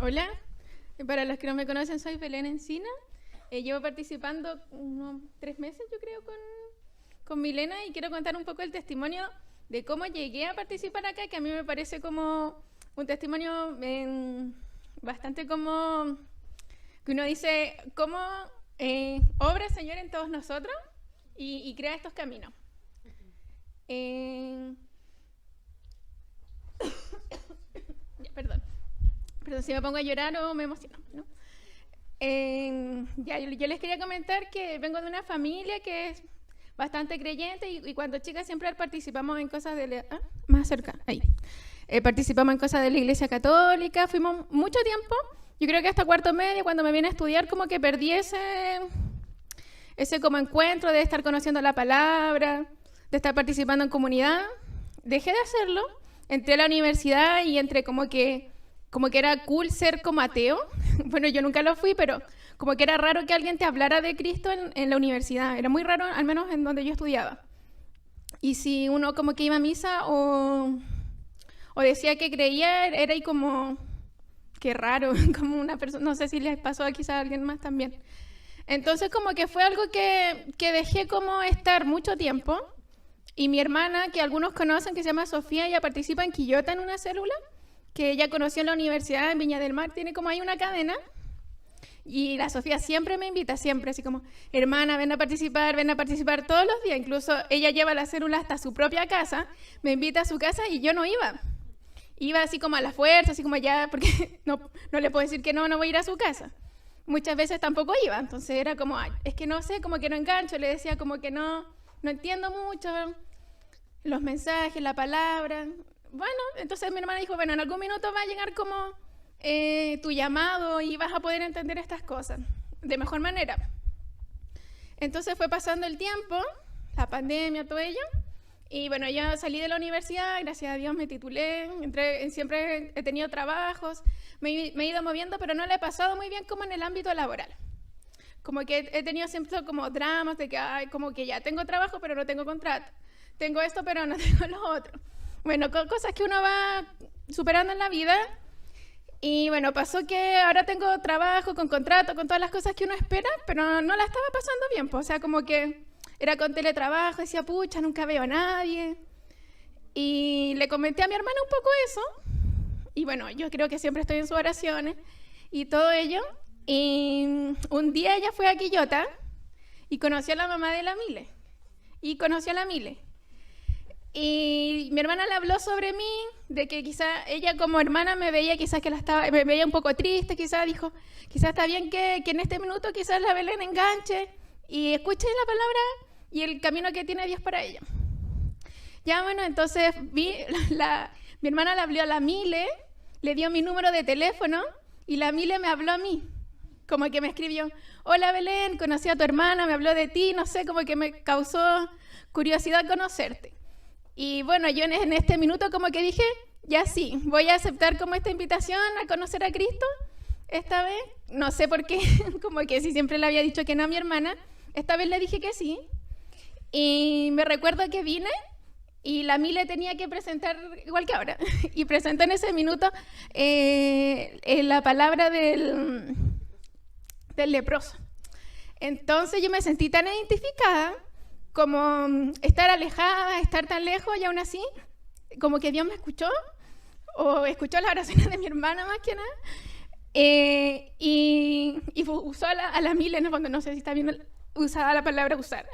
Hola, para los que no me conocen, soy Belén Encina. Llevo participando unos 3 meses, yo creo, con Milena, y quiero contar un poco el testimonio de cómo llegué a participar acá, que a mí me parece como un testimonio bastante como que uno dice cómo obra el Señor en todos nosotros y crea estos caminos. Perdón, si me pongo a llorar o me emociono, ¿no? Yo les quería comentar que vengo de una familia que es bastante creyente y cuando chicas siempre participamos en cosas de más cerca, ahí. Participamos en cosas de la Iglesia Católica, fuimos mucho tiempo, yo creo que hasta cuarto medio, cuando me vine a estudiar, como que perdí ese como encuentro de estar conociendo la palabra, de estar participando en comunidad. Dejé de hacerlo, entré a la universidad y entré como que era cool ser como ateo. Bueno, yo nunca lo fui, pero como que era raro que alguien te hablara de Cristo en la universidad. Era muy raro, al menos en donde yo estudiaba. Y si uno como que iba a misa o decía que creía, era ahí como, qué raro, como una persona, no sé si les pasó a quizá a alguien más también. Entonces como que fue algo que dejé como estar mucho tiempo. Y mi hermana, que algunos conocen, que se llama Sofía, ella participa en Quillota en una célula, que ella conoció en la universidad en Viña del Mar, tiene como ahí una cadena, y la Sofía siempre me invita, siempre, así como, hermana, ven a participar todos los días, incluso ella lleva la célula hasta su propia casa, me invita a su casa y yo no iba así como a la fuerza, así como ya, porque no le puedo decir que no voy a ir a su casa. Muchas veces tampoco iba, entonces era como, ay, es que no sé, como que no engancho, le decía como que no entiendo mucho los mensajes, la palabra. Bueno, entonces mi hermana dijo, bueno, en algún minuto va a llegar como tu llamado y vas a poder entender estas cosas de mejor manera. Entonces fue pasando el tiempo, la pandemia, todo ello, y bueno, ya salí de la universidad, gracias a Dios me titulé, siempre he tenido trabajos, me he ido moviendo, pero no le he pasado muy bien como en el ámbito laboral. Como que he tenido siempre como dramas de que, ay, como que ya tengo trabajo, pero no tengo contrato. Tengo esto, pero no tengo lo otro. Bueno, cosas que uno va superando en la vida. Y bueno, pasó que ahora tengo trabajo, con contrato, con todas las cosas que uno espera, pero no la estaba pasando bien. Pues, o sea, como que era con teletrabajo, decía, pucha, nunca veo a nadie. Y le comenté a mi hermana un poco eso. Y bueno, yo creo que siempre estoy en sus oraciones y todo ello. Y un día ella fue a Quillota y conoció a la mamá de la Mile. Y mi hermana le habló sobre mí, de que quizá ella como hermana me veía quizás que me veía un poco triste, quizás dijo, quizás está bien que en este minuto quizás la Belén enganche y escuche la palabra y el camino que tiene Dios para ella. Ya bueno, entonces mi hermana le habló a la Mile, le dio mi número de teléfono y la Mile me habló a mí. Como que me escribió, hola Belén, conocí a tu hermana, me habló de ti, no sé, como que me causó curiosidad conocerte. Y bueno, yo en este minuto como que dije, ya sí, voy a aceptar como esta invitación a conocer a Cristo, esta vez, no sé por qué, como que si siempre le había dicho que no a mi hermana, esta vez le dije que sí. Y me recuerdo que vine y la Mile tenía que presentar, igual que ahora, y presentó en ese minuto la palabra del leproso. Entonces yo me sentí tan identificada como estar alejada, estar tan lejos y aún así como que Dios me escuchó o escuchó las oraciones de mi hermana más que nada y usó a la Mile, en el fondo, no sé si está bien usada la palabra usar.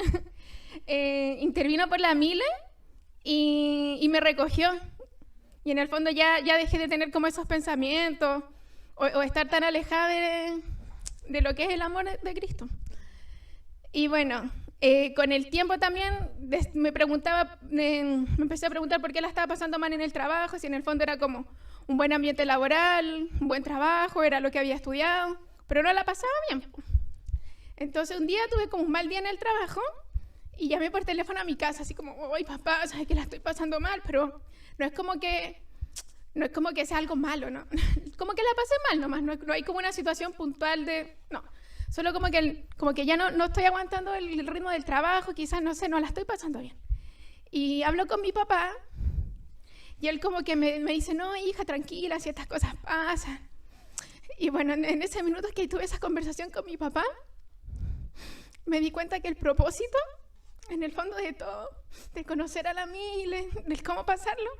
Intervino por la Mile y me recogió y en el fondo ya dejé de tener como esos pensamientos o estar tan alejada de lo que es el amor de Cristo. Y bueno, con el tiempo también me empecé a preguntar por qué la estaba pasando mal en el trabajo, si en el fondo era como un buen ambiente laboral, un buen trabajo, era lo que había estudiado, pero no la pasaba bien. Entonces un día tuve como un mal día en el trabajo y llamé por teléfono a mi casa, así como, oye papá, sabes que la estoy pasando mal, pero no es como que sea algo malo, ¿no? Como que la pasé mal nomás, no hay como una situación puntual de, no, solo como que ya no estoy aguantando el ritmo del trabajo, quizás, no sé, no la estoy pasando bien. Y hablo con mi papá y él como que me dice, no, hija, tranquila, si estas cosas pasan. Y bueno, en ese minuto que tuve esa conversación con mi papá, me di cuenta que el propósito, en el fondo de todo, de conocer a la Mile, de cómo pasarlo,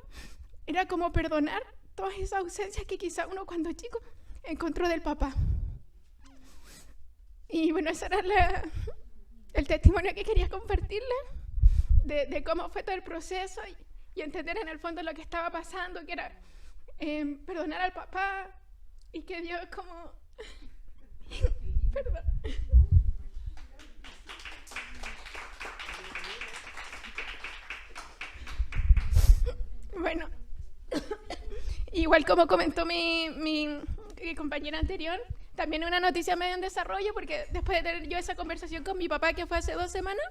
era como perdonar todas esas ausencias que quizá uno cuando chico encontró del papá. Y bueno, ese era el testimonio que quería compartirle de cómo fue todo el proceso y entender en el fondo lo que estaba pasando, que era perdonar al papá y que Dios como... Perdón. Bueno, igual como comentó mi compañera anterior, también una noticia medio en desarrollo, porque después de tener yo esa conversación con mi papá, que fue hace 2 semanas,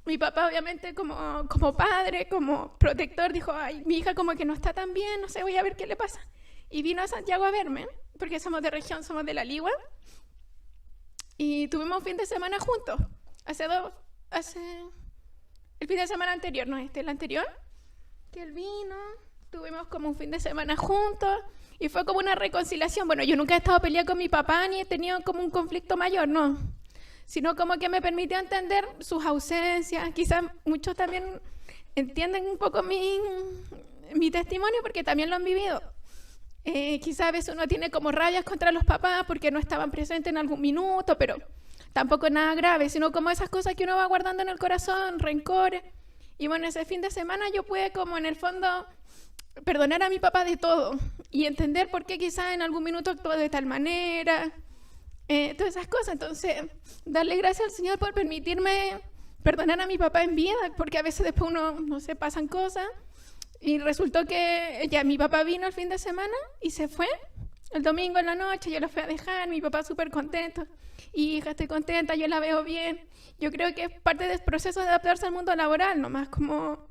mi papá obviamente como padre, como protector, dijo, ay, mi hija como que no está tan bien, no sé, voy a ver qué le pasa. Y vino a Santiago a verme, porque somos de región, somos de La Ligua, y tuvimos un fin de semana juntos, el fin de semana anterior, no el anterior, que él vino, tuvimos como un fin de semana juntos, y fue como una reconciliación. Bueno, yo nunca he estado peleada con mi papá, ni he tenido como un conflicto mayor, no, sino como que me permitió entender sus ausencias. Quizás muchos también entienden un poco mi testimonio porque también lo han vivido. Quizás a veces uno tiene como rabias contra los papás porque no estaban presentes en algún minuto, pero tampoco es nada grave, sino como esas cosas que uno va guardando en el corazón, rencores. Y bueno, ese fin de semana yo pude como en el fondo perdonar a mi papá de todo y entender por qué quizás en algún minuto actuó de tal manera, todas esas cosas. Entonces, darle gracias al Señor por permitirme perdonar a mi papá en vida, porque a veces después uno, no sé, pasan cosas. Y resultó que ya mi papá vino el fin de semana y se fue. El domingo en la noche yo lo fui a dejar, mi papá súper contento. Hija, estoy contenta, yo la veo bien. Yo creo que es parte del proceso de adaptarse al mundo laboral, nomás como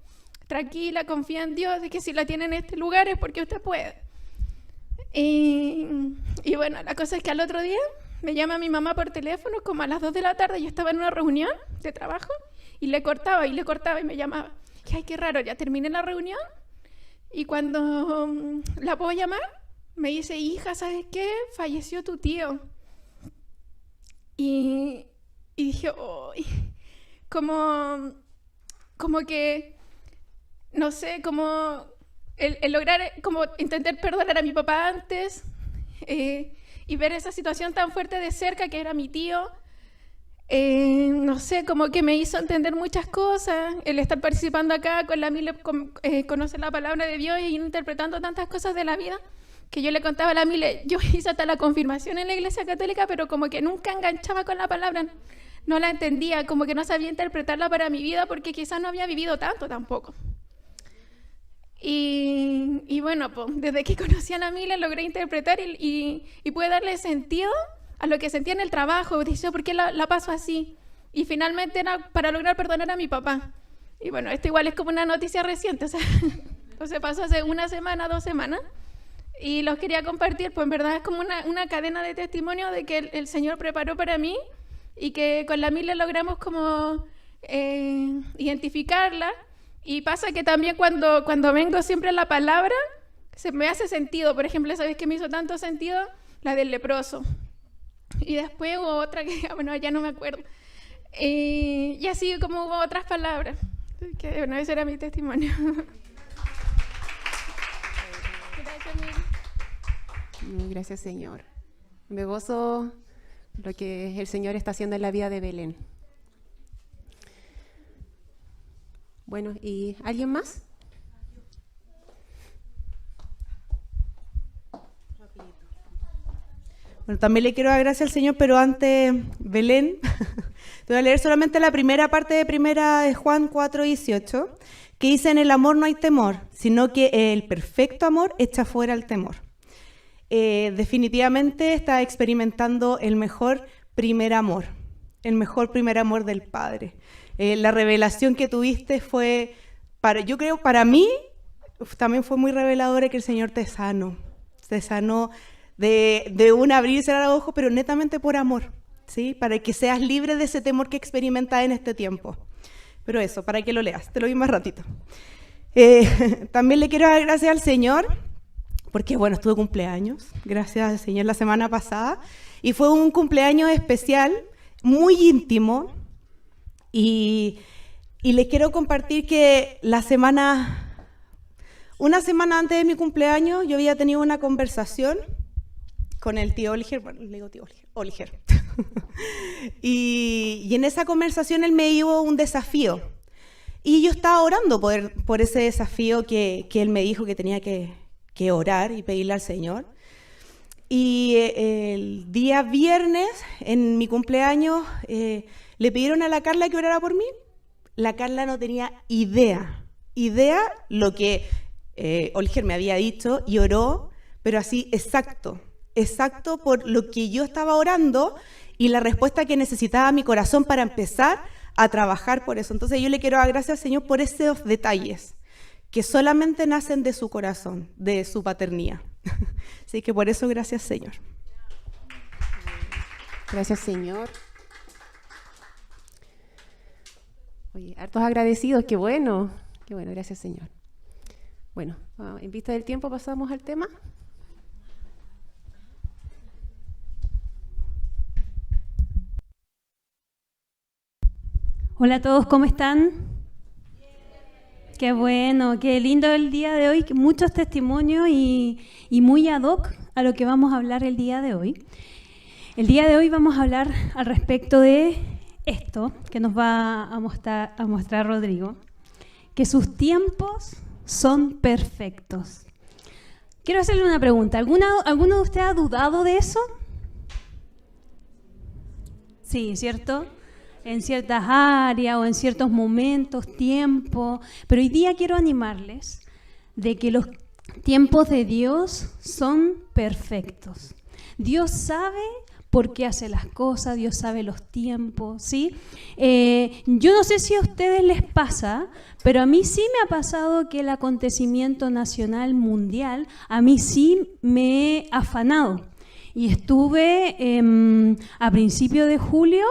tranquila, confía en Dios, de que si la tiene en este lugar es porque usted puede. Y bueno, la cosa es que al otro día me llama mi mamá por teléfono, como a las 2 de la tarde, yo estaba en una reunión de trabajo, y le cortaba y me llamaba. Y ay, qué raro, ya terminé la reunión, y cuando la puedo llamar, me dice, hija, ¿sabes qué? Falleció tu tío. Y dije, oh, como que, no sé, como el lograr, como intentar perdonar a mi papá antes, y ver esa situación tan fuerte de cerca que era mi tío, no sé, como que me hizo entender muchas cosas, el estar participando acá con la Mile, conocer la palabra de Dios y ir interpretando tantas cosas de la vida, que yo le contaba a la Mile, yo hice hasta la confirmación en la Iglesia Católica, pero como que nunca enganchaba con la palabra, no la entendía, como que no sabía interpretarla para mi vida, porque quizás no había vivido tanto tampoco. Y bueno, pues, desde que conocí a la Mile logré interpretar y pude darle sentido a lo que sentía en el trabajo. Dije, ¿por qué la paso así? Y finalmente era para lograr perdonar a mi papá. Y bueno, esto igual es como una noticia reciente, o sea, entonces pasó hace 1 semana, 2 semanas, y los quería compartir, pues en verdad es como una cadena de testimonio de que el Señor preparó para mí y que con la Mile logramos como identificarla. Y pasa que también cuando vengo siempre a la palabra, se me hace sentido. Por ejemplo, ¿sabes qué me hizo tanto sentido? La del leproso. Y después hubo otra que, bueno, ya no me acuerdo. Y así como hubo otras palabras. Que, bueno, ese era mi testimonio. Gracias, Señor. Me gozo lo que el Señor está haciendo en la vida de Belén. Bueno, ¿y alguien más? Bueno, también le quiero dar gracias al Señor, pero antes, Belén, te voy a leer solamente la primera parte de primera de Juan 4:18, que dice, en el amor no hay temor, sino que el perfecto amor echa fuera el temor. Definitivamente está experimentando el mejor primer amor del Padre. La revelación que tuviste fue, yo creo, para mí, también fue muy reveladora, que el Señor te sanó de un abrir y cerrar los ojos, pero netamente por amor, ¿sí? Para que seas libre de ese temor que experimentas en este tiempo. Pero eso, para que lo leas, te lo vi más ratito. También le quiero dar gracias al Señor porque bueno, estuve cumpleaños, gracias al Señor, la semana pasada, y fue un cumpleaños especial, muy íntimo, y les quiero compartir que una semana antes de mi cumpleaños, yo había tenido una conversación con el tío Oliger, bueno, le digo tío Oliger, y en esa conversación él me dio un desafío, y yo estaba orando por ese desafío que él me dijo que tenía que orar y pedirle al Señor. Y el día viernes, en mi cumpleaños, le pidieron a la Carla que orara por mí. La Carla no tenía idea lo que Oliger me había dicho, y oró, pero así exacto por lo que yo estaba orando y la respuesta que necesitaba mi corazón para empezar a trabajar por eso. Entonces yo le quiero dar gracias al Señor por esos detalles que solamente nacen de su corazón, de su paternía. Así que por eso gracias, Señor. Gracias, Señor. Oye, hartos agradecidos, qué bueno, gracias, Señor. Bueno, en vista del tiempo pasamos al tema. Hola a todos, ¿cómo están? Qué bueno, qué lindo el día de hoy, muchos testimonios y muy ad hoc a lo que vamos a hablar el día de hoy. El día de hoy vamos a hablar al respecto de esto que nos va a mostrar Rodrigo, que sus tiempos son perfectos. Quiero hacerle una pregunta, ¿alguno de ustedes ha dudado de eso? Sí, ¿cierto? En ciertas áreas o en ciertos momentos, tiempo, pero hoy día quiero animarles de que los tiempos de Dios son perfectos. Dios sabe por qué hace las cosas, Dios sabe los tiempos, ¿sí? Yo no sé si a ustedes les pasa, pero a mí sí me ha pasado que el acontecimiento nacional mundial, a mí sí me he afanado. Y estuve a principios de julio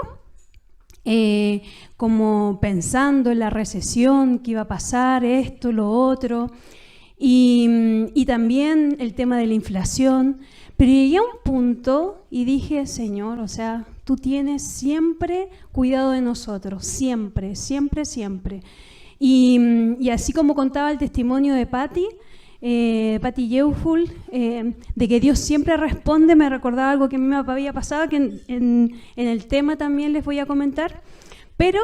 como pensando en la recesión, que iba a pasar esto, lo otro, y también el tema de la inflación. Pero llegué a un punto y dije, Señor, o sea, tú tienes siempre cuidado de nosotros, siempre, siempre, siempre. Y así como contaba el testimonio de Patti Yeuful, de que Dios siempre responde, me recordaba algo que a mí me había pasado, que en el tema también les voy a comentar, pero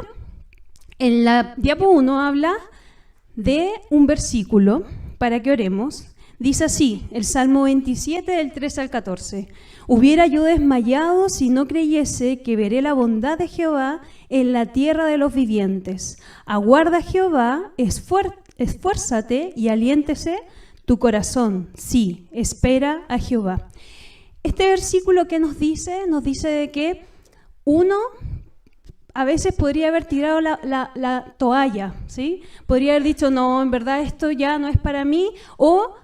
en la diapo 1 habla de un versículo para que oremos. Dice así, el Salmo 27 del 13 al 14, «Hubiera yo desmayado si no creyese que veré la bondad de Jehová en la tierra de los vivientes. Aguarda Jehová, esfuérzate y aliéntese tu corazón, sí, espera a Jehová». Este versículo que nos dice de que uno a veces podría haber tirado la toalla, ¿sí? Podría haber dicho, no, en verdad esto ya no es para mí, o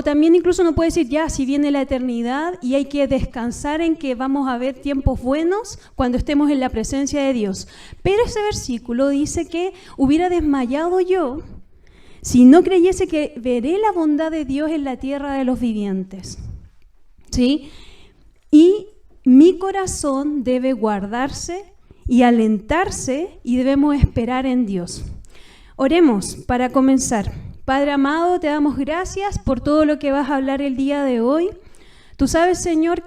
también incluso uno puede decir, ya, si viene la eternidad y hay que descansar en que vamos a ver tiempos buenos cuando estemos en la presencia de Dios. Pero ese versículo dice que hubiera desmayado yo si no creyese que veré la bondad de Dios en la tierra de los vivientes, ¿sí? Y mi corazón debe guardarse y alentarse y debemos esperar en Dios. Oremos para comenzar. Padre amado, te damos gracias por todo lo que vas a hablar el día de hoy. Tú sabes, Señor,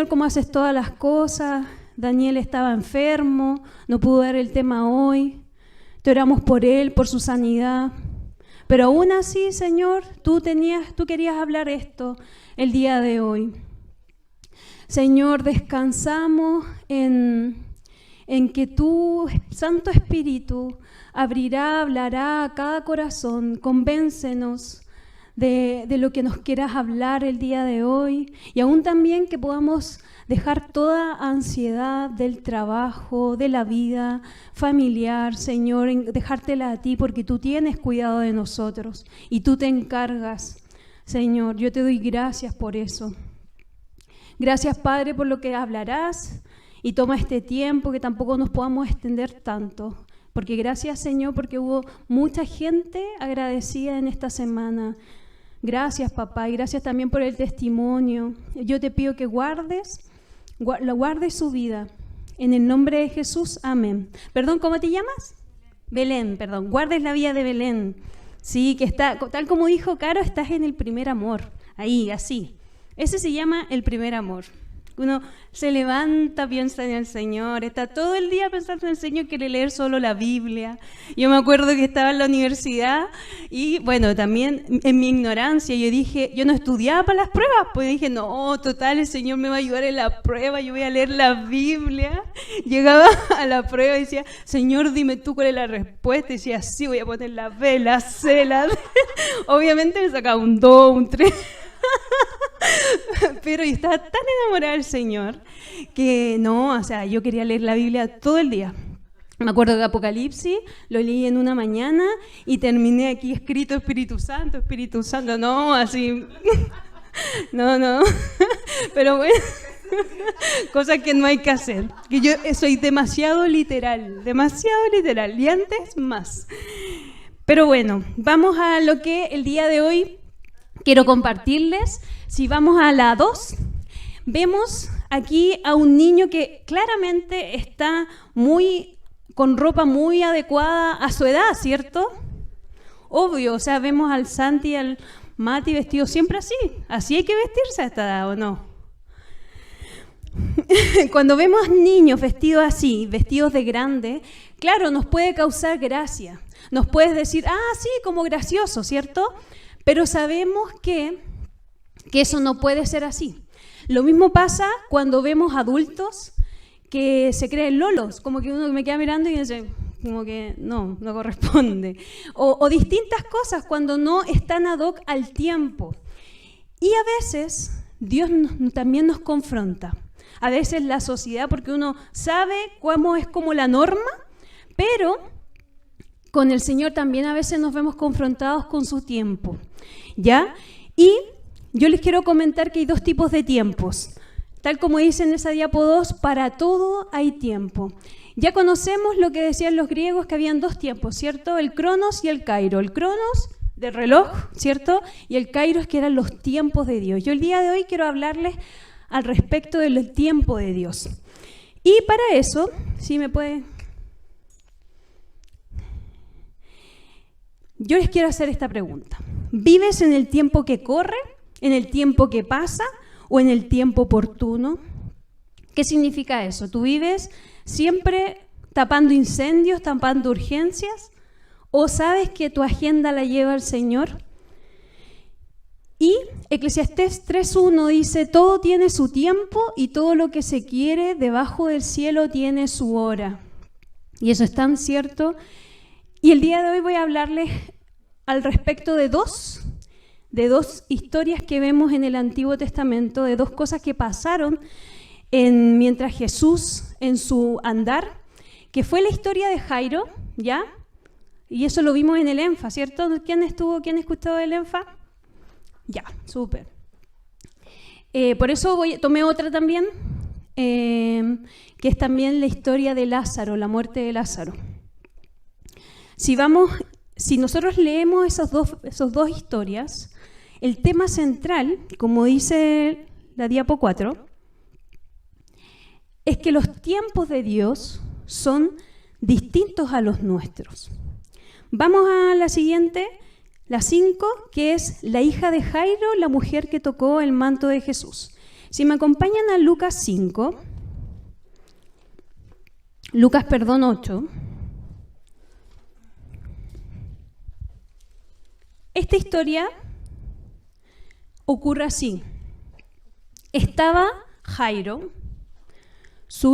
cómo haces todas las cosas. Daniel estaba enfermo, no pudo dar el tema hoy. Te oramos por él, por su sanidad. Pero aún así, Señor, tú querías hablar esto el día de hoy. Señor, descansamos en que tu Santo Espíritu hablará a cada corazón. Convéncenos de lo que nos quieras hablar el día de hoy, y aún también que podamos dejar toda ansiedad del trabajo, de la vida familiar, Señor, dejártela a ti, porque tú tienes cuidado de nosotros y tú te encargas, Señor. Yo te doy gracias por eso. Gracias, Padre, por lo que hablarás, y toma este tiempo, que tampoco nos podamos extender tanto, porque gracias, Señor, porque hubo mucha gente agradecida en esta semana. Gracias, papá, y gracias también por el testimonio. Yo te pido que guardes su vida. En el nombre de Jesús, amén. Perdón, ¿cómo te llamas? Belén, perdón. Guardes la vida de Belén. Sí, que está, tal como dijo Caro, estás en el primer amor. Ahí, así. Ese se llama el primer amor. Uno se levanta, piensa en el Señor, está todo el día pensando en el Señor, quiere leer solo la Biblia. Yo me acuerdo que estaba en la universidad y, bueno, también en mi ignorancia, yo no estudiaba para las pruebas, pues dije, no, total, el Señor me va a ayudar en la prueba, yo voy a leer la Biblia. Llegaba a la prueba y decía, Señor, dime tú cuál es la respuesta. Y decía, sí, voy a poner la B, la C, la D. Obviamente me sacaba un 2, un 3. Pero yo estaba tan enamorada del Señor que no, o sea, yo quería leer la Biblia todo el día. Me acuerdo que Apocalipsis lo leí en una mañana y terminé aquí escrito Espíritu Santo, no, así, no, pero bueno, cosas que no hay que hacer, que yo soy demasiado literal, y antes más. Pero bueno, vamos a lo que el día de hoy quiero compartirles. Si vamos a la 2, vemos aquí a un niño que claramente está con ropa muy adecuada a su edad, ¿cierto? Obvio, o sea, vemos al Santi y al Mati vestidos siempre así. Así hay que vestirse a esta edad, ¿o no? Cuando vemos niños vestidos así, vestidos de grande, claro, nos puede causar gracia. Nos puedes decir, sí, como gracioso, ¿cierto? Pero sabemos que eso no puede ser así. Lo mismo pasa cuando vemos adultos que se creen lolos, como que uno me queda mirando y dice, como que no corresponde. O distintas cosas cuando no están ad hoc al tiempo. Y a veces Dios también nos confronta. A veces la sociedad, porque uno sabe cómo es como la norma, pero con el Señor también a veces nos vemos confrontados con su tiempo, ¿ya? Y yo les quiero comentar que hay 2 tipos de tiempos. Tal como dice en esa diapo 2, para todo hay tiempo. Ya conocemos lo que decían los griegos, que habían 2 tiempos, ¿cierto? El cronos y el kairos. El cronos del reloj, ¿cierto? Y el kairos, que eran los tiempos de Dios. Yo el día de hoy quiero hablarles al respecto del tiempo de Dios. Y para eso, si me puede... Yo les quiero hacer esta pregunta. ¿Vives en el tiempo que corre, en el tiempo que pasa o en el tiempo oportuno? ¿Qué significa eso? ¿Tú vives siempre tapando incendios, tapando urgencias? ¿O sabes que tu agenda la lleva el Señor? Y Eclesiastés 3:1 dice, todo tiene su tiempo y todo lo que se quiere debajo del cielo tiene su hora. Y eso es tan cierto. Y el día de hoy voy a hablarles al respecto de dos historias que vemos en el Antiguo Testamento, de 2 cosas que pasaron mientras Jesús en su andar, que fue la historia de Jairo, ¿ya? Y eso lo vimos en el ENFA, ¿cierto? ¿Quién escuchó el ENFA? Ya, súper. Por eso tomé otra también, que es también la historia de Lázaro, la muerte de Lázaro. Si nosotros leemos esas dos historias, el tema central, como dice la diapo 4, es que los tiempos de Dios son distintos a los nuestros. Vamos a la siguiente, la 5, que es la hija de Jairo, la mujer que tocó el manto de Jesús. Si me acompañan a Lucas 8. Esta historia ocurre así. Estaba Jairo, su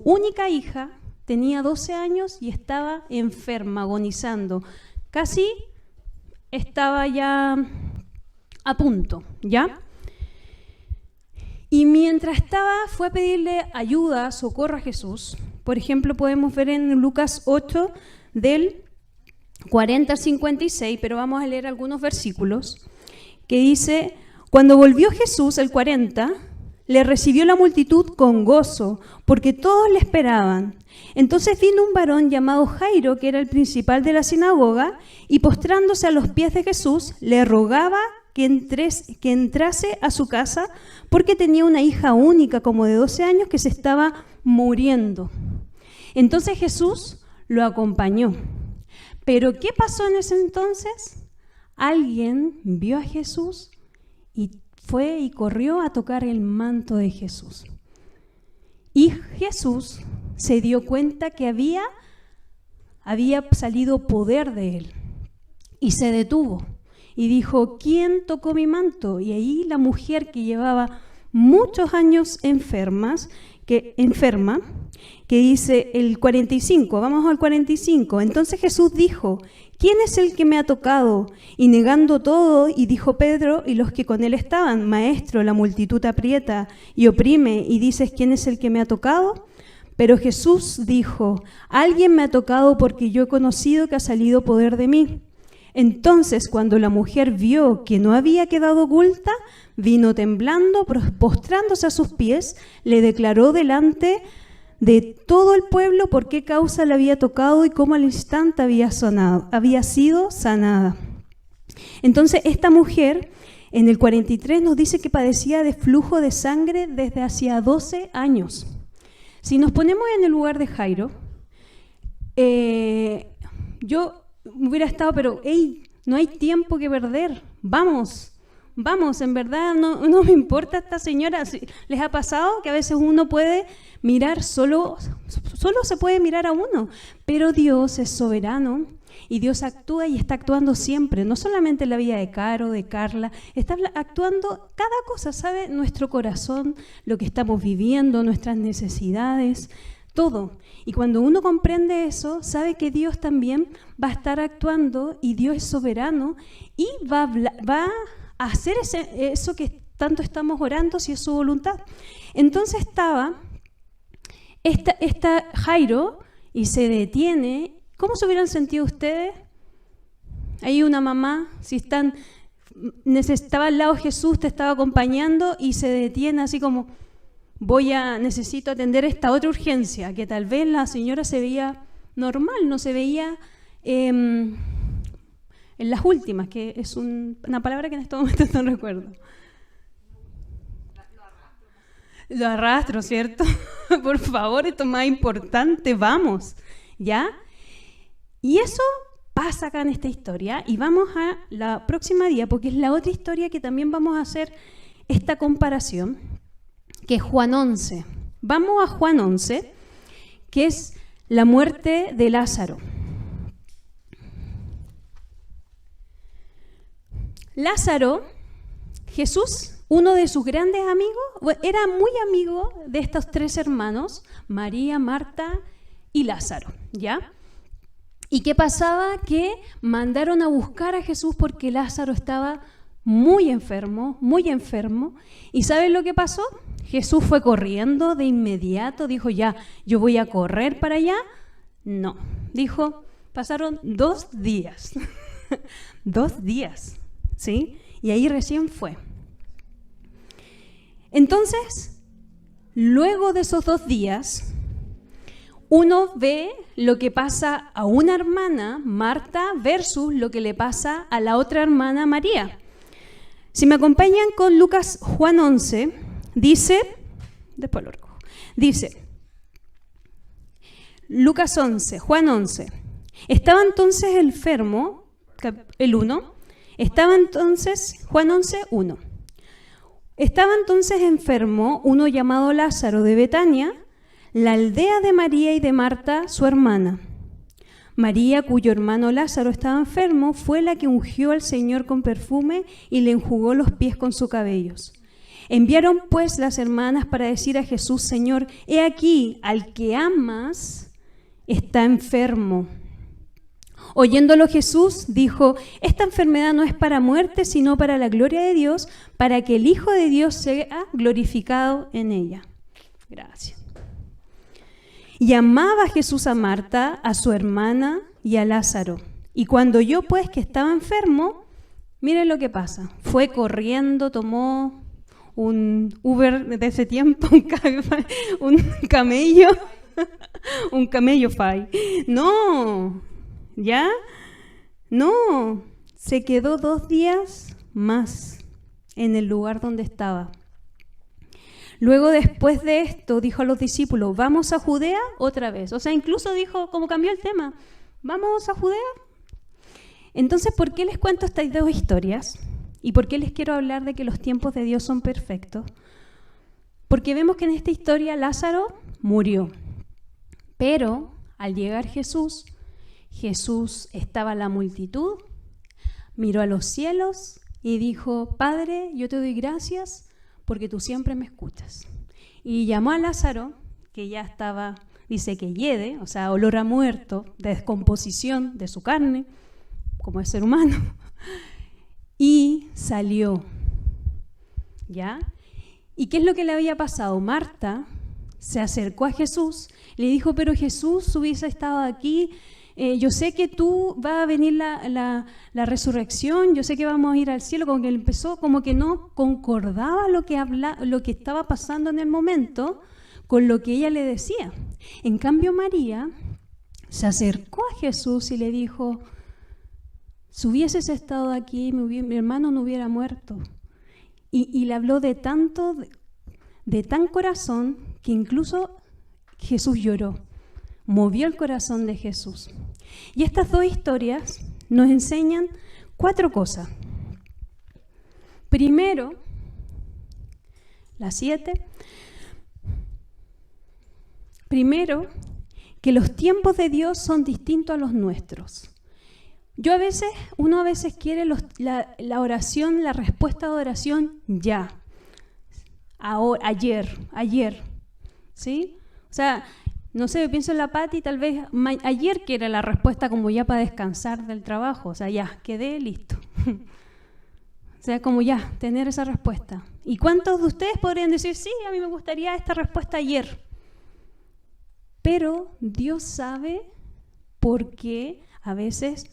única hija, tenía 12 años y estaba enferma, agonizando. Casi estaba ya a punto, ¿ya? Y mientras fue a pedirle ayuda, socorro a Jesús. Por ejemplo, podemos ver en Lucas 8, del 40 al 56, pero vamos a leer algunos versículos, que dice, cuando volvió Jesús, el 40, le recibió la multitud con gozo, porque todos le esperaban. Entonces vino un varón llamado Jairo, que era el principal de la sinagoga, y postrándose a los pies de Jesús, le rogaba que entrase a su casa, porque tenía una hija única, como de 12 años, que se estaba muriendo. Entonces Jesús lo acompañó. ¿Pero qué pasó en ese entonces? Alguien vio a Jesús y fue y corrió a tocar el manto de Jesús. Y Jesús se dio cuenta que había salido poder de él y se detuvo y dijo: ¿quién tocó mi manto? Y ahí la mujer que llevaba muchos años enferma, que dice el 45, vamos al 45. Entonces Jesús dijo: ¿quién es el que me ha tocado? Y negando todo, y dijo Pedro y los que con él estaban: Maestro, la multitud aprieta y oprime, y dices: ¿quién es el que me ha tocado? Pero Jesús dijo: alguien me ha tocado, porque yo he conocido que ha salido poder de mí. Entonces, cuando la mujer vio que no había quedado oculta, vino temblando, postrándose a sus pies, le declaró delante de todo el pueblo por qué causa le había tocado y cómo al instante había sido sanada. Entonces, esta mujer, en el 43, nos dice que padecía de flujo de sangre desde hacía 12 años. Si nos ponemos en el lugar de Jairo, yo hubiera estado, pero hey, no hay tiempo que perder, vamos, en verdad no me importa esta señora. ¿Les ha pasado que a veces uno puede mirar, solo se puede mirar a uno? Pero Dios es soberano y Dios actúa y está actuando siempre, no solamente en la vida de Caro, de Carla, está actuando cada cosa, ¿sabe? Nuestro corazón, lo que estamos viviendo, nuestras necesidades, todo. Y cuando uno comprende eso, sabe que Dios también va a estar actuando y Dios es soberano y va a hacer eso que tanto estamos orando, si es su voluntad. Entonces estaba esta Jairo y se detiene. ¿Cómo se hubieran sentido ustedes? Hay una mamá, si estaba al lado de Jesús, te estaba acompañando y se detiene así como: necesito atender esta otra urgencia, que tal vez la señora se veía normal, no se veía en las últimas, que es una palabra que en este momento no recuerdo. Lo arrastro, ¿cierto? Por favor, esto es más importante, vamos, ¿ya? Y eso pasa acá en esta historia, y vamos a la próxima día, porque es la otra historia que también vamos a hacer esta comparación, que es Juan 11. Vamos a Juan 11, que es la muerte de Lázaro. Lázaro, Jesús, uno de sus grandes amigos, era muy amigo de estos tres hermanos, María, Marta y Lázaro, ¿ya? ¿Y qué pasaba? Que mandaron a buscar a Jesús porque Lázaro estaba muy enfermo, ¿y saben lo que pasó? Jesús fue corriendo de inmediato, dijo: ya, yo voy a correr para allá. No, dijo, pasaron 2 días, 2 días, ¿sí? Y ahí recién fue. Entonces, luego de esos 2 días, uno ve lo que pasa a una hermana, Marta, versus lo que le pasa a la otra hermana, María. Si me acompañan con Juan 11, dice, después lo recojo, dice, Lucas 11, Juan 11, estaba entonces enfermo, el 1, estaba entonces, Juan 11, 1, estaba entonces enfermo uno llamado Lázaro de Betania, la aldea de María y de Marta, su hermana. María, cuyo hermano Lázaro estaba enfermo, fue la que ungió al Señor con perfume y le enjugó los pies con sus cabellos. Enviaron pues las hermanas para decir a Jesús: Señor, he aquí, al que amas está enfermo. Oyéndolo Jesús dijo: esta enfermedad no es para muerte, sino para la gloria de Dios, para que el Hijo de Dios sea glorificado en ella. Gracias. Y amaba Jesús a Marta, a su hermana y a Lázaro. Y cuando oyó pues que estaba enfermo, miren lo que pasa. Fue corriendo, tomó un Uber de ese tiempo, un camello, un Camellofy. No, ¿ya? No, se quedó 2 días más en el lugar donde estaba. Luego, después de esto, dijo a los discípulos, ¿vamos a Judea otra vez? O sea, incluso dijo, como cambió el tema, ¿vamos a Judea? Entonces, ¿por qué les cuento estas 2 historias? ¿Y por qué les quiero hablar de que los tiempos de Dios son perfectos? Porque vemos que en esta historia Lázaro murió. Pero al llegar Jesús estaba en la multitud, miró a los cielos y dijo, Padre, yo te doy gracias porque tú siempre me escuchas. Y llamó a Lázaro, que ya estaba, dice que hiede, o sea, olor a muerto, de descomposición de su carne, como es ser humano, y salió, ¿ya? ¿Y qué es lo que le había pasado? Marta se acercó a Jesús, le dijo, pero Jesús hubiese estado aquí, yo sé que tú va a venir la resurrección, yo sé que vamos a ir al cielo, como que empezó, como que no concordaba lo que estaba pasando en el momento con lo que ella le decía. En cambio, María se acercó a Jesús y le dijo, si hubieses estado aquí, mi hermano no hubiera muerto. Y le habló de tan corazón, que incluso Jesús lloró. Movió el corazón de Jesús. Y estas 2 historias nos enseñan 4 cosas. Primero, la 7. Primero, que los tiempos de Dios son distintos a los nuestros. Uno a veces quiere la oración, la respuesta de oración ya. Ahora, ayer. ¿Sí? O sea, no sé, pienso en la Pati, tal vez ayer quiere la respuesta como ya para descansar del trabajo. O sea, ya, quedé listo. O sea, como ya, tener esa respuesta. ¿Y cuántos de ustedes podrían decir, sí, a mí me gustaría esta respuesta ayer? Pero Dios sabe por qué a veces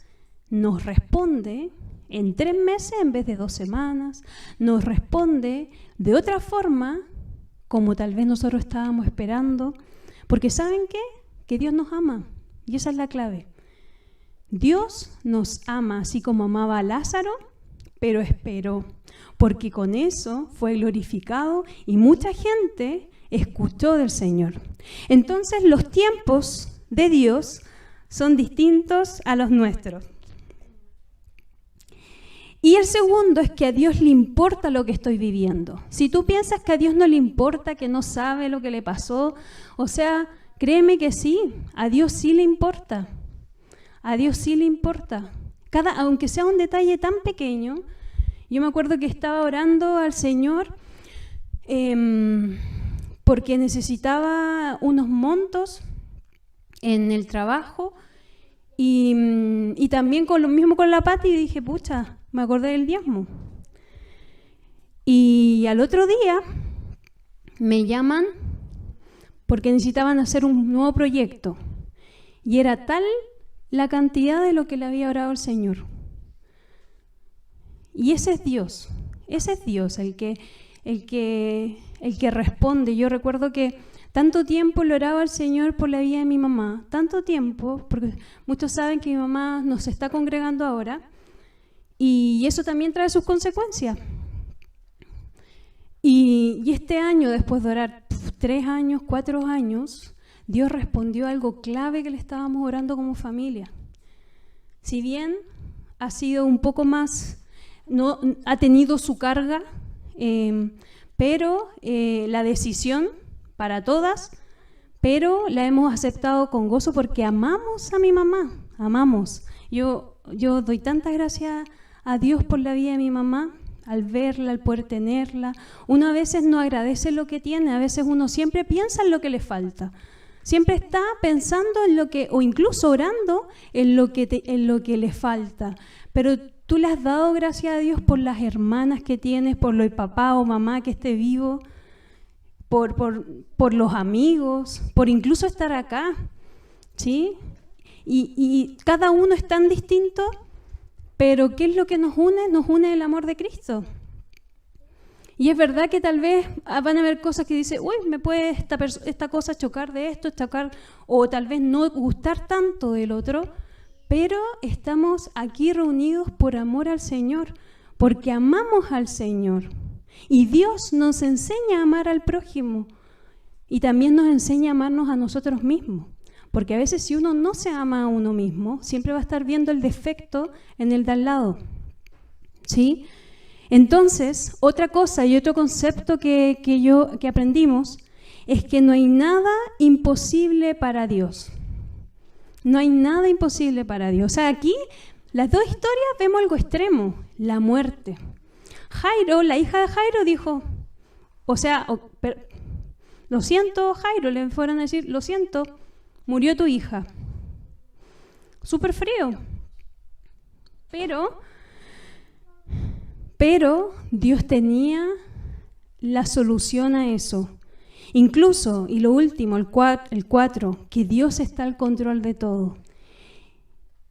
nos responde en 3 meses en vez de 2 semanas, nos responde de otra forma, como tal vez nosotros estábamos esperando, porque ¿saben qué? Que Dios nos ama, y esa es la clave. Dios nos ama así como amaba a Lázaro, pero esperó, porque con eso fue glorificado y mucha gente escuchó del Señor. Entonces los tiempos de Dios son distintos a los nuestros. Y el segundo es que a Dios le importa lo que estoy viviendo. Si tú piensas que a Dios no le importa, que no sabe lo que le pasó, o sea, créeme que sí, a Dios sí le importa. A Dios sí le importa. Aunque sea un detalle tan pequeño, yo me acuerdo que estaba orando al Señor porque necesitaba unos montos en el trabajo y también con lo mismo con la Pati, y dije, pucha, me acordé del diezmo. Y al otro día me llaman porque necesitaban hacer un nuevo proyecto. Y era tal la cantidad de lo que le había orado el Señor. Y ese es Dios el que responde. Yo recuerdo que tanto tiempo le oraba al Señor por la vida de mi mamá, tanto tiempo, porque muchos saben que mi mamá no se está congregando ahora, y eso también trae sus consecuencias. Y este año, después de orar 3 años, 4 años, Dios respondió algo clave que le estábamos orando como familia. Si bien ha sido un poco más, no ha tenido su carga, pero la decisión para todas, pero la hemos aceptado con gozo porque amamos a mi mamá, amamos. Yo doy tantas gracias a Dios por la vida de mi mamá, al verla, al poder tenerla. Uno a veces no agradece lo que tiene, a veces uno siempre piensa en lo que le falta. Siempre está pensando en lo que, o incluso orando en lo que le falta. Pero tú le has dado gracias a Dios por las hermanas que tienes, por el papá o mamá que esté vivo, por los amigos, por incluso estar acá, ¿sí? Y cada uno es tan distinto, pero ¿qué es lo que nos une? Nos une el amor de Cristo. Y es verdad que tal vez van a haber cosas que dice, uy, me puede esta cosa chocar de esto, chocar, o tal vez no gustar tanto del otro, pero estamos aquí reunidos por amor al Señor, porque amamos al Señor. Y Dios nos enseña a amar al prójimo y también nos enseña a amarnos a nosotros mismos. Porque a veces si uno no se ama a uno mismo, siempre va a estar viendo el defecto en el de al lado. ¿Sí? Entonces, otra cosa y otro concepto que aprendimos es que no hay nada imposible para Dios. No hay nada imposible para Dios. O sea, aquí, las dos historias vemos algo extremo, la muerte. Jairo, la hija de Jairo dijo, lo siento, Jairo, le fueron a decir, lo siento, murió tu hija. Súper frío. Pero Dios tenía la solución a eso. Incluso, y lo último, el 4, que Dios está al control de todo.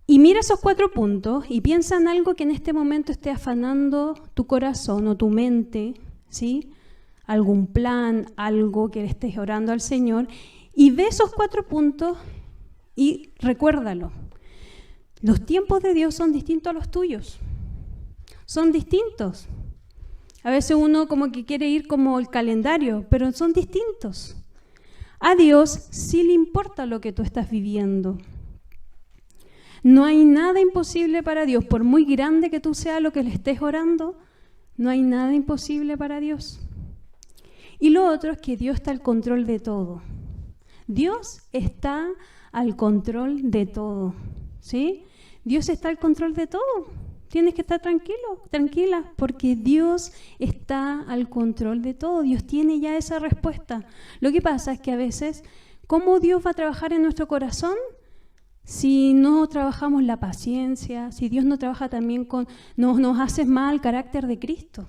Y mira esos 4 puntos y piensa en algo que en este momento esté afanando tu corazón o tu mente, ¿sí? Algún plan, algo que le estés orando al Señor, y ve esos 4 puntos y recuérdalo. Los tiempos de Dios son distintos a los tuyos. Son distintos. A veces uno como que quiere ir como el calendario, pero son distintos. A Dios sí le importa lo que tú estás viviendo. No hay nada imposible para Dios. Por muy grande que tú seas lo que le estés orando, no hay nada imposible para Dios. Y lo otro es que Dios está al control de todo. Dios está al control de todo. ¿Sí? Dios está al control de todo. Tienes que estar tranquilo, tranquila, porque Dios está al control de todo. Dios tiene ya esa respuesta. Lo que pasa es que a veces, ¿cómo Dios va a trabajar en nuestro corazón? Si no trabajamos la paciencia, si Dios no trabaja también nos hace mal el carácter de Cristo.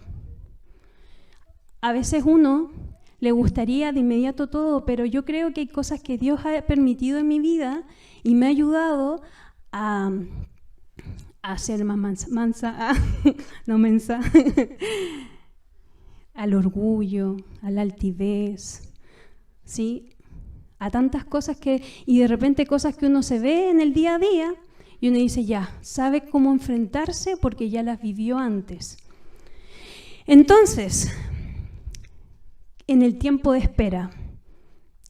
A veces uno le gustaría de inmediato todo, pero yo creo que hay cosas que Dios ha permitido en mi vida y me ha ayudado a ser más mensa, al orgullo, a la altivez, ¿sí? A tantas cosas y de repente cosas que uno se ve en el día a día y uno dice, ya, sabe cómo enfrentarse porque ya las vivió antes. Entonces, en el tiempo de espera,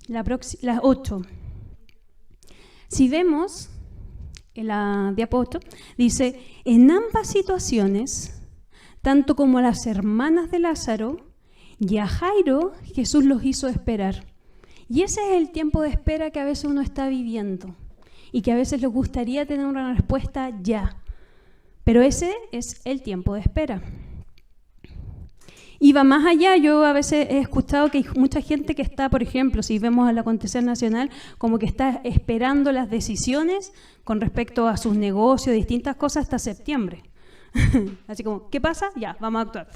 las 8. Si vemos en la diapositiva, dice, en ambas situaciones, tanto como a las hermanas de Lázaro y a Jairo, Jesús los hizo esperar. Y ese es el tiempo de espera que a veces uno está viviendo y que a veces le gustaría tener una respuesta ya. Pero ese es el tiempo de espera. Y va más allá. Yo a veces he escuchado que hay mucha gente que está, por ejemplo, si vemos el acontecer nacional, como que está esperando las decisiones con respecto a sus negocios, distintas cosas, hasta septiembre. Así como, ¿qué pasa? Ya, vamos a actuar.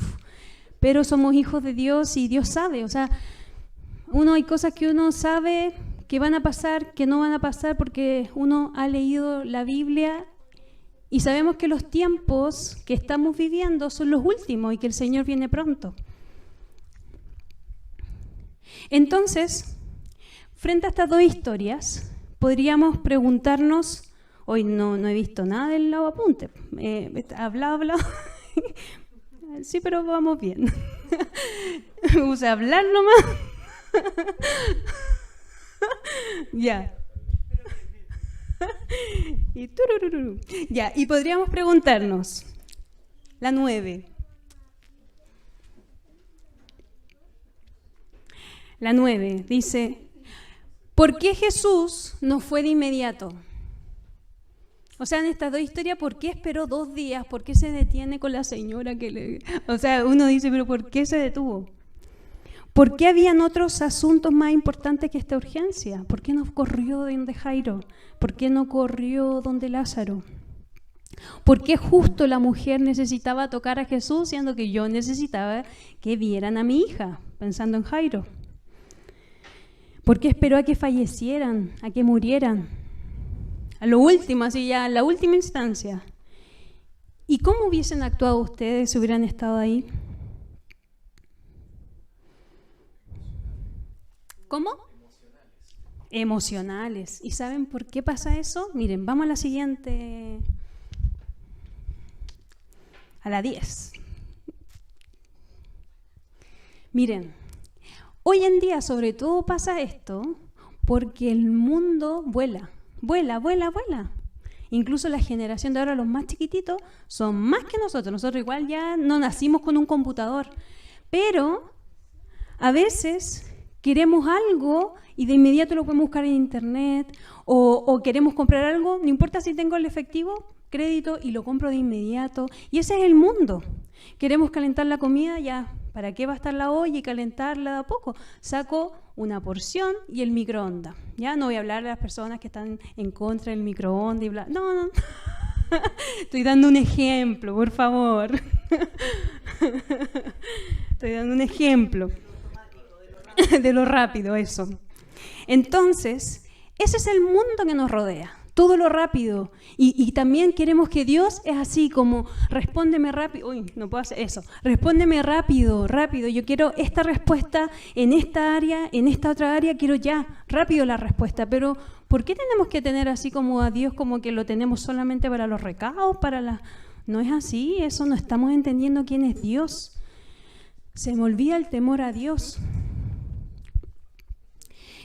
Pero somos hijos de Dios y Dios sabe, o sea, hay cosas que uno sabe que van a pasar, que no van a pasar, porque uno ha leído la Biblia y sabemos que los tiempos que estamos viviendo son los últimos y que el Señor viene pronto. Entonces, frente a estas dos historias, podríamos preguntarnos, hoy no he visto nada del lado apunte, hablado. Sí, pero vamos bien. Me gusta hablar nomás. Ya. Y podríamos preguntarnos, la 9. La 9 dice, ¿por qué Jesús no fue de inmediato? O sea, en estas dos historias, ¿por qué esperó 2 días? ¿Por qué se detiene con la señora que le...? O sea, uno dice, ¿pero por qué se detuvo? ¿Por qué habían otros asuntos más importantes que esta urgencia? ¿Por qué no corrió donde Jairo? ¿Por qué no corrió donde Lázaro? ¿Por qué justo la mujer necesitaba tocar a Jesús, siendo que yo necesitaba que vieran a mi hija, pensando en Jairo? ¿Por qué esperó a que fallecieran, a que murieran? A lo último, así ya, a la última instancia. ¿Y cómo hubiesen actuado ustedes si hubieran estado ahí? ¿Cómo? Emocionales. ¿Y saben por qué pasa eso? Miren, vamos a la siguiente. A la 10. Miren, hoy en día sobre todo pasa esto porque el mundo vuela. Incluso la generación de ahora, los más chiquititos, son más que nosotros. Nosotros igual ya no nacimos con un computador. Pero a veces queremos algo y de inmediato lo podemos buscar en internet o queremos comprar algo, no importa si tengo el efectivo, crédito, y lo compro de inmediato. Y ese es el mundo. Queremos calentar la comida, ya, ¿para qué va a estar la olla y calentarla de a poco? Saco una porción y el microondas. Ya no voy a hablar de las personas que están en contra del microondas y bla. No. Estoy dando un ejemplo, por favor. Estoy dando un ejemplo de lo rápido, eso. Entonces, ese es el mundo que nos rodea. Todo lo rápido. Y también queremos que Dios es así como, respóndeme rápido. Uy, no puedo hacer eso. Respóndeme rápido. Yo quiero esta respuesta en esta área, en esta otra área, quiero ya, rápido la respuesta. Pero, ¿por qué tenemos que tener así como a Dios como que lo tenemos solamente para los recados, No es así, eso no estamos entendiendo quién es Dios. Se me olvida el temor a Dios.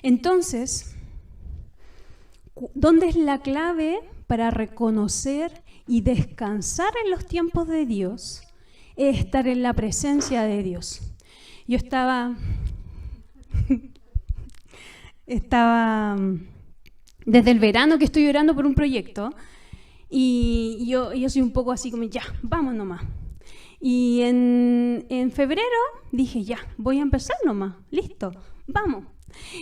Entonces, ¿dónde es la clave para reconocer y descansar en los tiempos de Dios? Es estar en la presencia de Dios. Yo estaba desde el verano que estoy orando por un proyecto y yo soy un poco así como, ya, vamos nomás. Y en febrero dije, ya, voy a empezar nomás, listo, vamos.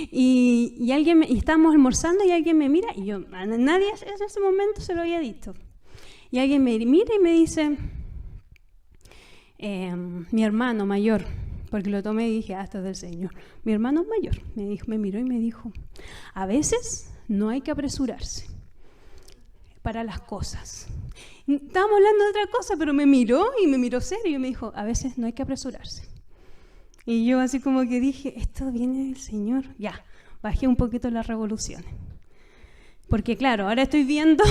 Y estábamos almorzando y alguien me mira, y yo a nadie en ese momento se lo había dicho. Y alguien me mira y me dice, mi hermano mayor, porque lo tomé y dije, esto es del Señor. Mi hermano mayor me miró y me dijo, a veces no hay que apresurarse para las cosas. Estábamos hablando de otra cosa, pero me miró serio y me dijo, a veces no hay que apresurarse. Y yo así como que dije, esto viene del Señor. Ya, bajé un poquito las revoluciones. Porque claro, ahora estoy viendo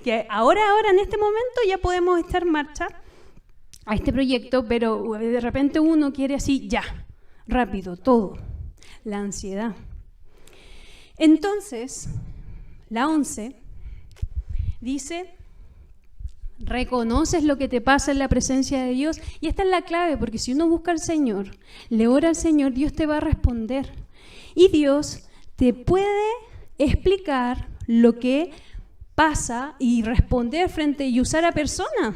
que ahora en este momento ya podemos estar en marcha a este proyecto, pero de repente uno quiere así, ya, rápido, todo. La ansiedad. Entonces, la 11 dice, reconoces lo que te pasa en la presencia de Dios. Y esta es la clave, porque si uno busca al Señor, le ora al Señor, Dios te va a responder. Y Dios te puede explicar lo que pasa y responder frente y usar a personas.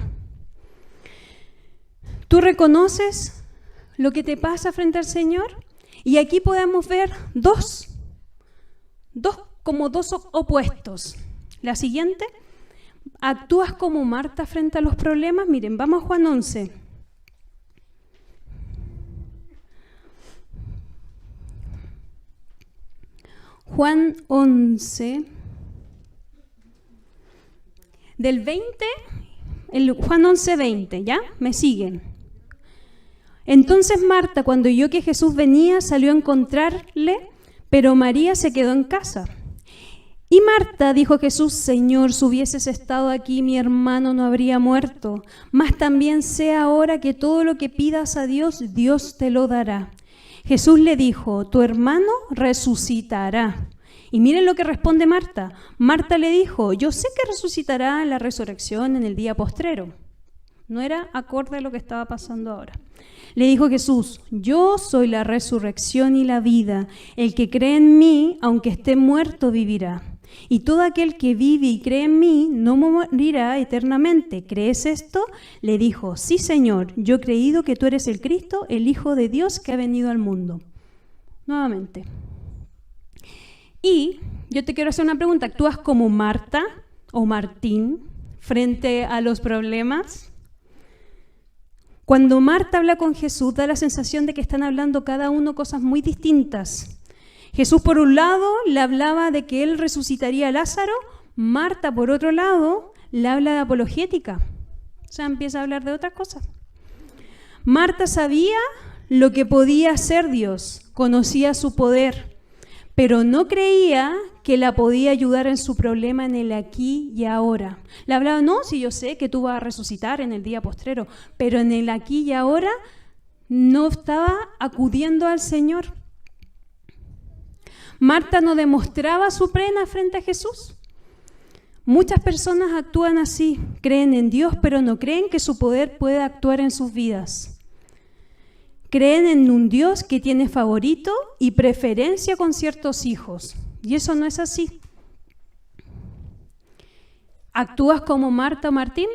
¿Tú reconoces lo que te pasa frente al Señor? Y aquí podemos ver dos opuestos. La siguiente, ¿actúas como Marta frente a los problemas? Miren, vamos a Juan 11. Juan 11, del 20, Juan 11, 20, ¿ya? ¿Me siguen? Entonces Marta, cuando oyó que Jesús venía, salió a encontrarle, pero María se quedó en casa. Y Marta dijo a Jesús, Señor, si hubieses estado aquí, mi hermano no habría muerto. Mas también sé ahora que todo lo que pidas a Dios, Dios te lo dará. Jesús le dijo, tu hermano resucitará. Y miren lo que responde Marta. Marta le dijo, yo sé que resucitará en la resurrección en el día postrero. No era acorde a lo que estaba pasando ahora. Le dijo Jesús, yo soy la resurrección y la vida. El que cree en mí, aunque esté muerto, vivirá. Y todo aquel que vive y cree en mí no morirá eternamente. ¿Crees esto? Le dijo, sí, Señor, yo he creído que tú eres el Cristo, el Hijo de Dios que ha venido al mundo. Nuevamente. Y yo te quiero hacer una pregunta. ¿Actúas como Marta o Martín frente a los problemas? Cuando Marta habla con Jesús, da la sensación de que están hablando cada uno cosas muy distintas. Jesús, por un lado, le hablaba de que él resucitaría a Lázaro. Marta, por otro lado, le habla de apologética. O sea, empieza a hablar de otras cosas. Marta sabía lo que podía hacer Dios, conocía su poder, pero no creía que la podía ayudar en su problema en el aquí y ahora. Le hablaba, no, sí, yo sé que tú vas a resucitar en el día postrero, pero en el aquí y ahora no estaba acudiendo al Señor. Marta no demostraba su pena frente a Jesús. Muchas personas actúan así, creen en Dios, pero no creen que su poder pueda actuar en sus vidas. Creen en un Dios que tiene favorito y preferencia con ciertos hijos. Y eso no es así. ¿Actúas como Marta o Martín?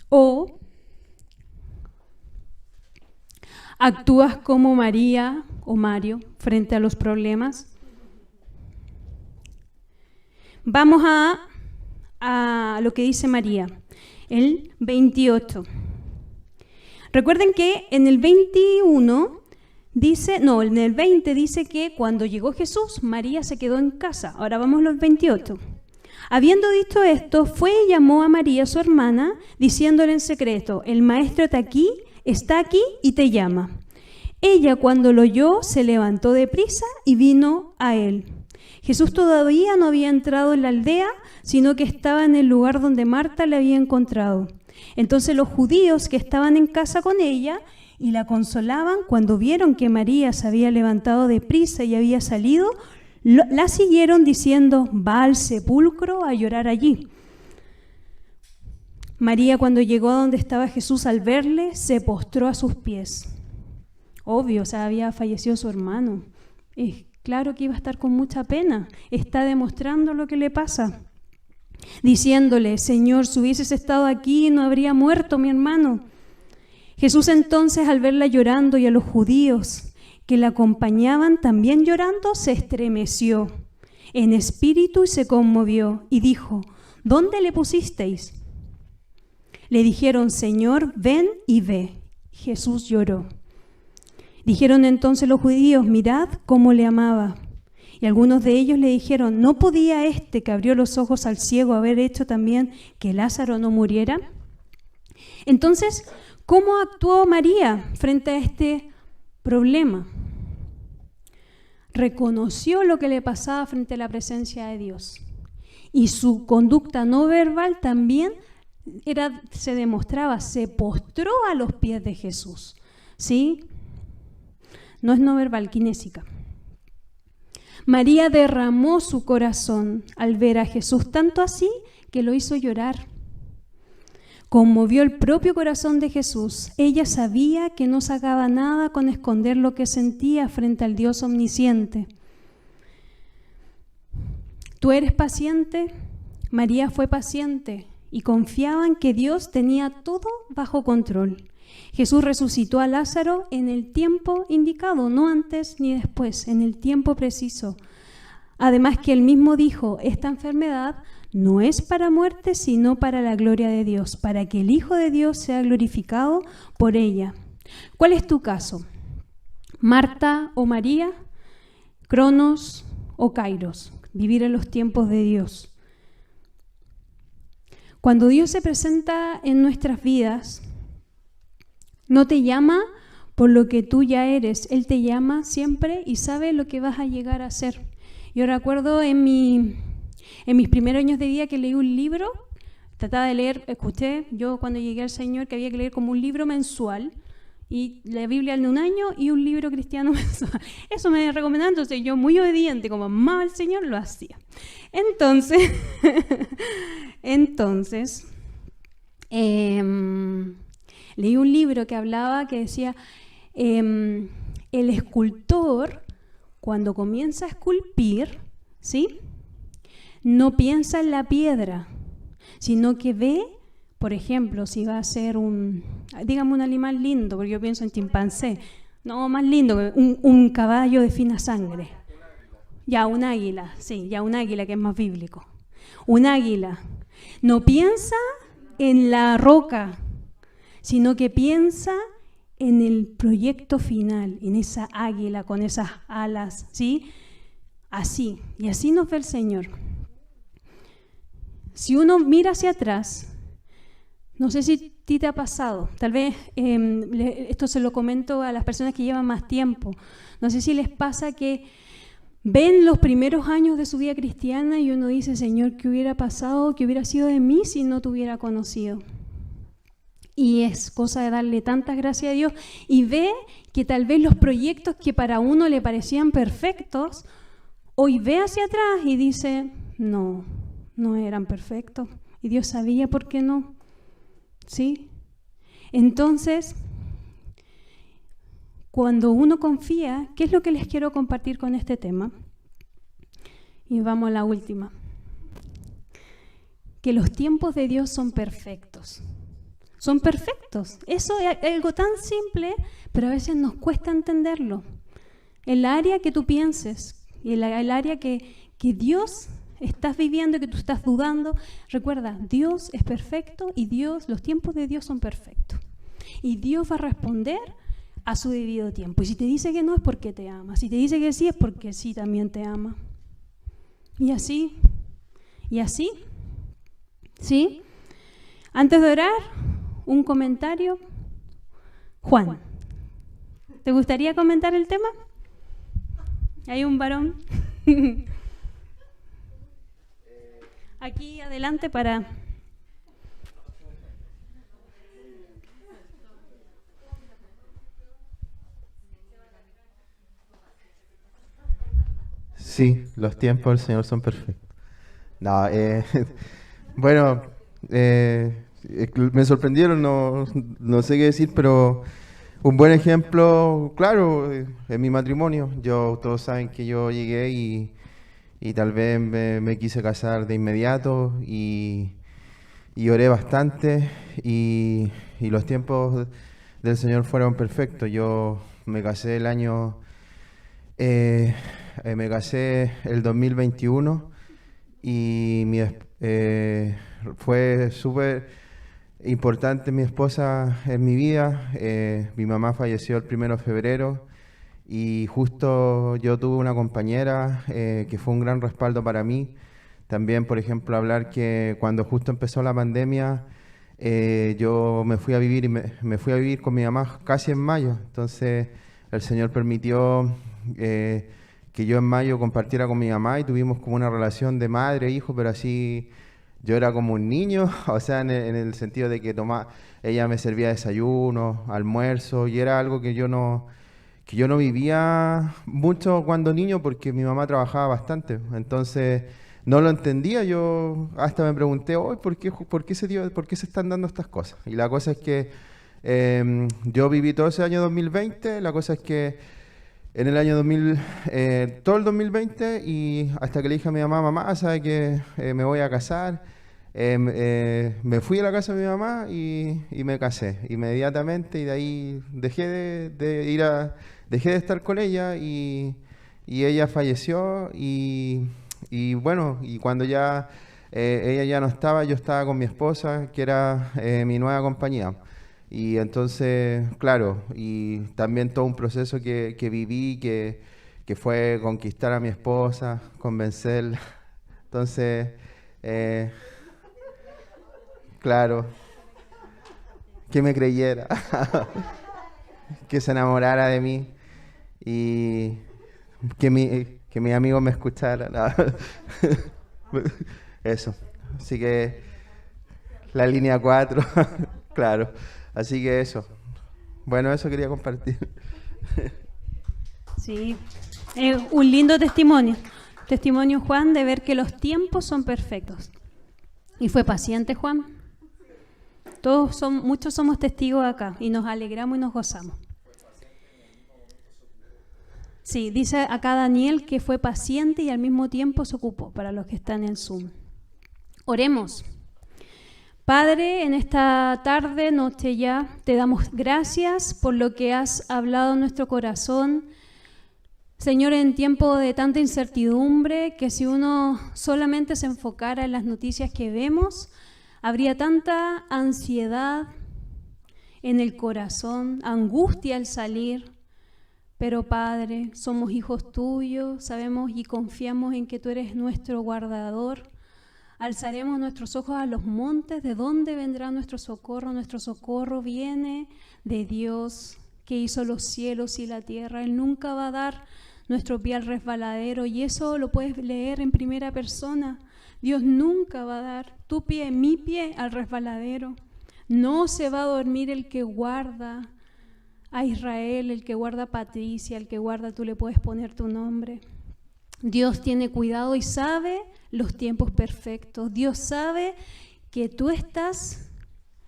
¿O actúas como María o Mario frente a los problemas? Vamos a lo que dice María, el 28. Recuerden que en el 21 dice, no, en el 20 dice que cuando llegó Jesús, María se quedó en casa. Ahora vamos a los 28. Habiendo dicho esto, fue y llamó a María, su hermana, diciéndole en secreto, el maestro está aquí y te llama. Ella, cuando lo oyó, se levantó deprisa y vino a él. Jesús todavía no había entrado en la aldea, sino que estaba en el lugar donde Marta le había encontrado. Entonces los judíos que estaban en casa con ella y la consolaban, cuando vieron que María se había levantado deprisa y había salido, la siguieron diciendo, va al sepulcro a llorar allí. María, cuando llegó a donde estaba Jesús, al verle, se postró a sus pies. Obvio, o sea, había fallecido su hermano. Claro que iba a estar con mucha pena. Está demostrando lo que le pasa. Diciéndole, Señor, si hubieses estado aquí, no habría muerto mi hermano. Jesús entonces, al verla llorando y a los judíos que la acompañaban también llorando, se estremeció en espíritu y se conmovió y dijo, ¿dónde le pusisteis? Le dijeron, Señor, ven y ve. Jesús lloró. Dijeron entonces los judíos, mirad cómo le amaba. Y algunos de ellos le dijeron, ¿no podía este que abrió los ojos al ciego haber hecho también que Lázaro no muriera? Entonces, ¿cómo actuó María frente a este problema? Reconoció lo que le pasaba frente a la presencia de Dios. Y su conducta no verbal también se demostraba, se postró a los pies de Jesús. ¿Sí? No es no verbal, kinésica. María derramó su corazón al ver a Jesús, tanto así que lo hizo llorar. Conmovió el propio corazón de Jesús. Ella sabía que no sacaba nada con esconder lo que sentía frente al Dios omnisciente. ¿Tú eres paciente? María fue paciente y confiaba en que Dios tenía todo bajo control. Jesús resucitó a Lázaro en el tiempo indicado, no antes ni después, en el tiempo preciso. Además que él mismo dijo, esta enfermedad no es para muerte, sino para la gloria de Dios, para que el Hijo de Dios sea glorificado por ella. ¿Cuál es tu caso? ¿Marta o María? ¿Cronos o Kairos? Vivir en los tiempos de Dios. Cuando Dios se presenta en nuestras vidas, no te llama por lo que tú ya eres. Él te llama siempre y sabe lo que vas a llegar a ser. Yo recuerdo en mis primeros años de vida que leí un libro, trataba de leer, escuché yo cuando llegué al Señor que había que leer como un libro mensual, y la Biblia en un año y un libro cristiano mensual. Eso me recomendaban, entonces yo muy obediente, como amaba al Señor, lo hacía. Entonces, leí un libro que hablaba, que decía, el escultor, cuando comienza a esculpir, ¿sí?, no piensa en la piedra, sino que ve, por ejemplo, si va a ser un animal lindo, porque yo pienso en chimpancé, no, más lindo, un caballo de fina sangre. Ya, un águila, sí, ya un águila que es más bíblico. Un águila no piensa en la roca, sino que piensa en el proyecto final, en esa águila con esas alas, ¿sí? Así, y así nos ve el Señor. Si uno mira hacia atrás, no sé si a ti te ha pasado, tal vez esto se lo comento a las personas que llevan más tiempo, no sé si les pasa que ven los primeros años de su vida cristiana y uno dice, Señor, ¿qué hubiera pasado, qué hubiera sido de mí si no te hubiera conocido? Y es cosa de darle tantas gracias a Dios y ve que tal vez los proyectos que para uno le parecían perfectos, hoy ve hacia atrás y dice, no eran perfectos. Y Dios sabía por qué no. ¿Sí? Entonces, cuando uno confía, ¿qué es lo que les quiero compartir con este tema? Y vamos a la última. Que los tiempos de Dios son perfectos. Son perfectos. Eso es algo tan simple, pero a veces nos cuesta entenderlo. El área que tú pienses y el área que Dios estás viviendo, que tú estás dudando, recuerda, Dios es perfecto y los tiempos de Dios son perfectos. Y Dios va a responder a su debido tiempo. Y si te dice que no es porque te ama. Si te dice que sí es porque sí también te ama. Y así. ¿Sí? Antes de orar, un comentario. Juan, ¿te gustaría comentar el tema? Hay un varón. Aquí adelante para... Sí, los tiempos del Señor son perfectos. No, bueno, me sorprendieron, no sé qué decir, pero un buen ejemplo, claro, en mi matrimonio. Todos saben que yo llegué y tal vez me quise casar de inmediato y oré bastante y los tiempos del Señor fueron perfectos. Yo me casé me casé el 2021 y fue súper importante mi esposa en mi vida. Mi mamá falleció el 1 de febrero y justo yo tuve una compañera que fue un gran respaldo para mí. También, por ejemplo, hablar que cuando justo empezó la pandemia, yo me fui a vivir me fui a vivir con mi mamá casi en mayo. Entonces el Señor permitió que yo en mayo compartiera con mi mamá y tuvimos como una relación de madre e hijo, pero así yo era como un niño, o sea, en el sentido de que ella me servía desayuno, almuerzo, y era algo que yo no vivía mucho cuando niño porque mi mamá trabajaba bastante. Entonces no lo entendía, yo hasta me pregunté, ¿por qué se están dando estas cosas? Y la cosa es que yo viví todo ese año 2020, la cosa es que en el año todo el 2020 y hasta que le dije a mi mamá, ¿sabe que me voy a casar? Me fui a la casa de mi mamá y me casé inmediatamente y de ahí dejé de estar con ella y ella falleció y bueno, y cuando ya ella ya no estaba, yo estaba con mi esposa, que era mi nueva compañía. Y entonces, claro, y también todo un proceso que viví, que fue conquistar a mi esposa, convencerla. Entonces, claro, que me creyera, que se enamorara de mí y que mis amigos me escucharan. Eso. Así que la línea 4, claro. Así que eso. Bueno, eso quería compartir. Sí, un lindo testimonio. Testimonio, Juan, de ver que los tiempos son perfectos. Y fue paciente, Juan. Muchos somos testigos acá y nos alegramos y nos gozamos. Sí, dice acá Daniel que fue paciente y al mismo tiempo se ocupó, para los que están en Zoom. Oremos. Padre, en esta tarde, noche ya, te damos gracias por lo que has hablado en nuestro corazón. Señor, en tiempo de tanta incertidumbre, que si uno solamente se enfocara en las noticias que vemos, habría tanta ansiedad en el corazón, angustia al salir. Pero Padre, somos hijos tuyos, sabemos y confiamos en que tú eres nuestro guardador. Alzaremos nuestros ojos a los montes, ¿de dónde vendrá nuestro socorro? Nuestro socorro viene de Dios, que hizo los cielos y la tierra. Él nunca va a dar nuestro pie al resbaladero, y eso lo puedes leer en primera persona. Dios nunca va a dar tu pie, mi pie, al resbaladero. No se va a dormir el que guarda a Israel, el que guarda a Patricia, el que guarda, tú le puedes poner tu nombre. Dios tiene cuidado y sabe los tiempos perfectos. Dios sabe que tú estás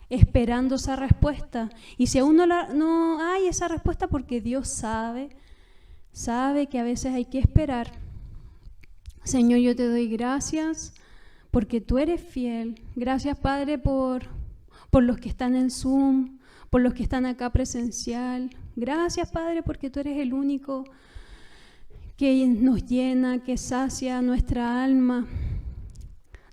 esperando esa respuesta. Y si aún no hay esa respuesta, porque Dios sabe que a veces hay que esperar. Señor, yo te doy gracias porque tú eres fiel. Gracias, Padre, por los que están en Zoom, por los que están acá presencial. Gracias, Padre, porque tú eres el único que nos llena, que sacia nuestra alma.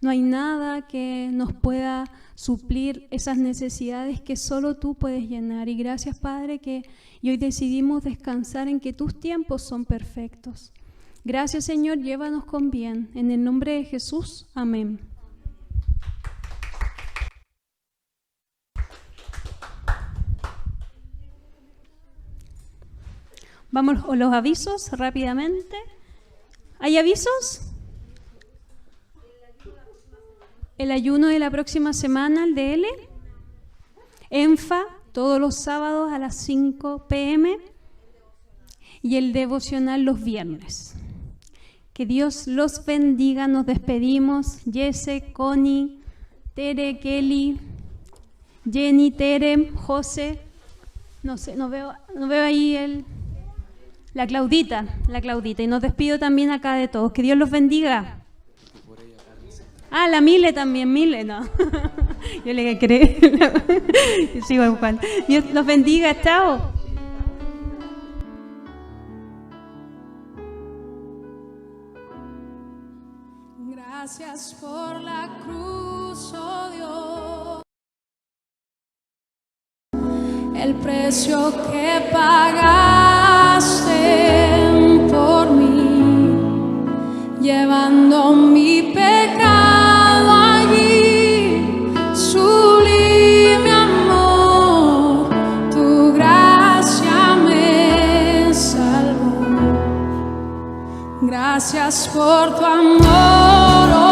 No hay nada que nos pueda suplir esas necesidades que solo tú puedes llenar. Y gracias, Padre, que hoy decidimos descansar en que tus tiempos son perfectos. Gracias, Señor, llévanos con bien. En el nombre de Jesús, amén. Vamos a los avisos rápidamente. ¿Hay avisos? El ayuno de la próxima semana, el de L. ENFA, todos los sábados a las 5 p.m. Y el devocional los viernes. Que Dios los bendiga. Nos despedimos. Jesse, Connie, Tere, Kelly, Jenny, Tere, José. No sé, no veo ahí la Claudita. Y nos despido también acá de todos. Que Dios los bendiga. Ah, la Mile también, no. Yo le creí. Yo sigo buscando. Dios los bendiga, chao. Gracias por la cruz, oh Dios, el precio que pagaste por mí, llevando mi pecado allí, sublime amor, tu gracia me salvó. Gracias por tu amor.